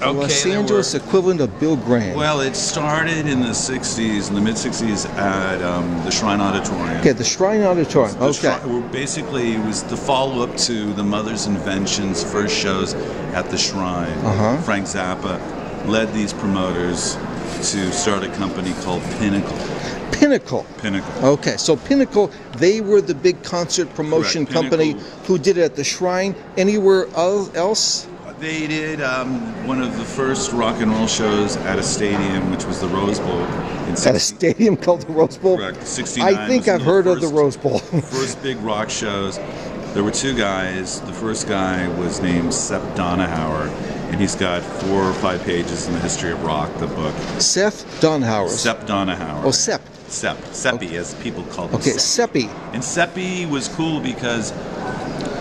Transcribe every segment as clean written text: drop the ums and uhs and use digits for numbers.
the Los Angeles equivalent of Bill Graham. Well, it started in the 60s, in the mid-60s at the Shrine Auditorium. Okay, the Shrine Auditorium. Basically, it was the follow-up to the Mother's Invention's first shows at the Shrine. Frank Zappa led these promoters to start a company called Pinnacle. Pinnacle. Pinnacle. Okay, so Pinnacle, they were the big concert promotion company who did it at the Shrine. Anywhere else? They did one of the first rock and roll shows at a stadium, which was the Rose Bowl. At a stadium called the Rose Bowl? Correct. 69. I think I've heard of the Rose Bowl. First big rock shows. There were two guys. The first guy was named Sepp Donahauer, and he's got 4 or 5 pages in the history of rock, the book. Sepp Donahauer. Sepp Donahauer. Oh, Sepp. Seppi, as people call him. Okay, Seppi. And Seppi was cool because,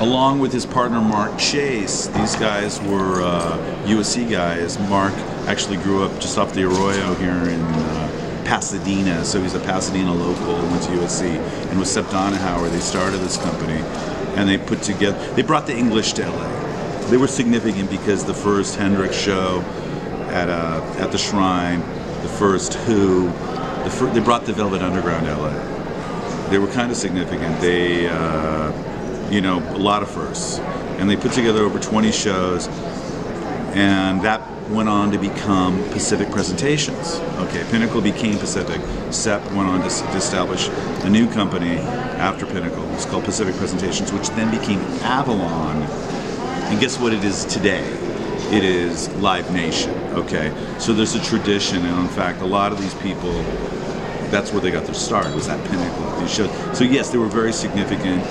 along with his partner Mark Chase, these guys were USC guys. Mark actually grew up just off the Arroyo here in Pasadena, so he's a Pasadena local, went to USC. And with Sepp Donahauer, they started this company, and they brought the English to LA. They were significant because the first Hendrix show at the Shrine, the first Who, they brought the Velvet Underground to LA. They were kind of significant. They, a lot of firsts. And they put together over 20 shows, and that went on to become Pacific Presentations. Okay, Pinnacle became Pacific. Sepp went on to establish a new company after Pinnacle. It's called Pacific Presentations, which then became Avalon. And guess what it is today? It is Live Nation, okay? So there's a tradition, and in fact, a lot of these people, that's where they got their start, was that Pinnacle. These shows. So yes, they were very significant.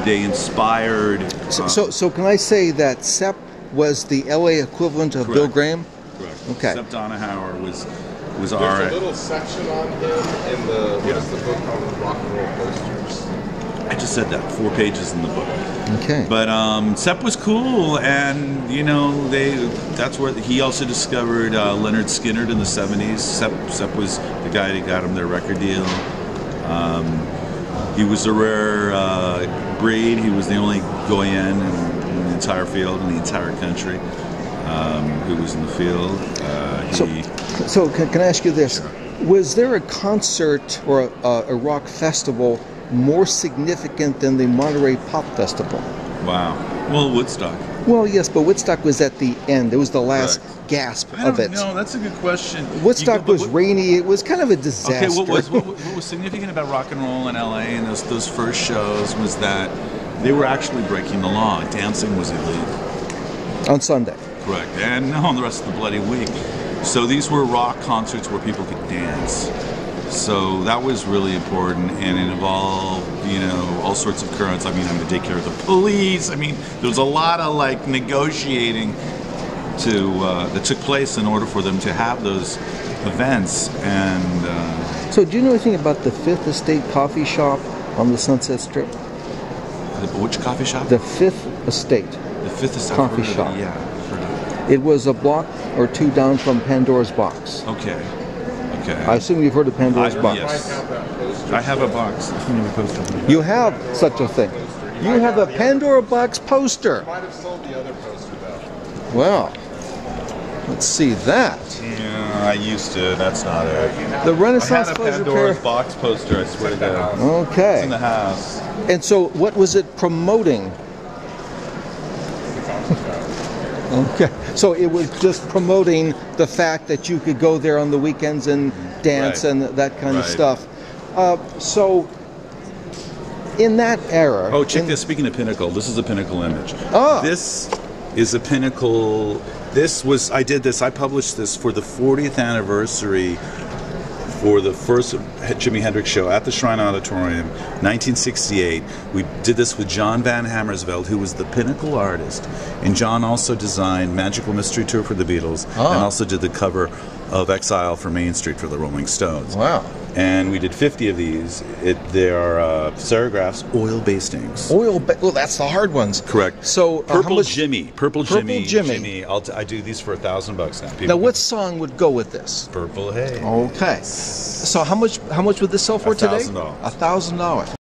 They inspired... So can I say that Sepp was the LA equivalent of Bill Graham? Correct. Okay. Sepp Donahauer was There's a little section on him in the, what is the book called, the Rock and Roll Posters? I just said that, 4 pages in the book. Okay. But Sepp was cool, and that's where he also discovered Leonard Skinner in the 70s. Sepp was the guy that got him their record deal. He was a rare breed. He was the only Goyen in the entire field, in the entire country, who was in the field. So can I ask you this? Sure. Was there a concert or a rock festival more significant than the Monterey Pop Festival? Wow. Well, Woodstock. Well, yes, but Woodstock was at the end. It was the last gasp of it. No, that's a good question. Woodstock was rainy. It was kind of a disaster. Okay, what was significant about rock and roll in LA and those first shows was that they were actually breaking the law. Dancing was illegal. On Sunday. Correct. And on the rest of the bloody week. So these were rock concerts where people could dance. So that was really important, and it involved, all sorts of currents. I mean, having to take care of the police. I mean, there was a lot of negotiating that took place in order for them to have those events. And so, do you know anything about the Fifth Estate coffee shop on the Sunset Strip? Which coffee shop? The Fifth Estate. The Fifth Estate coffee shop. Yeah, I've heard of it. It was a block or 2 down from Pandora's Box. Okay. I assume you've heard of Pandora's Box. Yes. I have a box. You have such a thing. You have a Pandora Box poster. You might have sold the other poster though. Well, let's see that. Yeah, I used to. That's not it. The Renaissance I had a Pandora's Box poster, I swear to God. Okay. It's in the house. And so what was it promoting? Okay, so it was just promoting the fact that you could go there on the weekends and dance and that kind of stuff. So, in that era... Oh, check this. Speaking of Pinnacle, this is a Pinnacle image. Oh. This is a Pinnacle... I did this, I published this for the 40th anniversary for the first Jimi Hendrix show at the Shrine Auditorium, 1968. We did this with John Van Hammersveld, who was the Pinnacle artist. And John also designed Magical Mystery Tour for the Beatles, and also did the cover of Exile for Main Street for the Rolling Stones. Wow. And we did 50 of these. They are serigraphs, oil bastings. Well, that's the hard ones. Correct. So Purple Jimmy. Jimmy. I do these for $1,000 now. Now, what song would go with this? Purple Haze. Okay. So how much would this sell for today? $1,000. $1,000.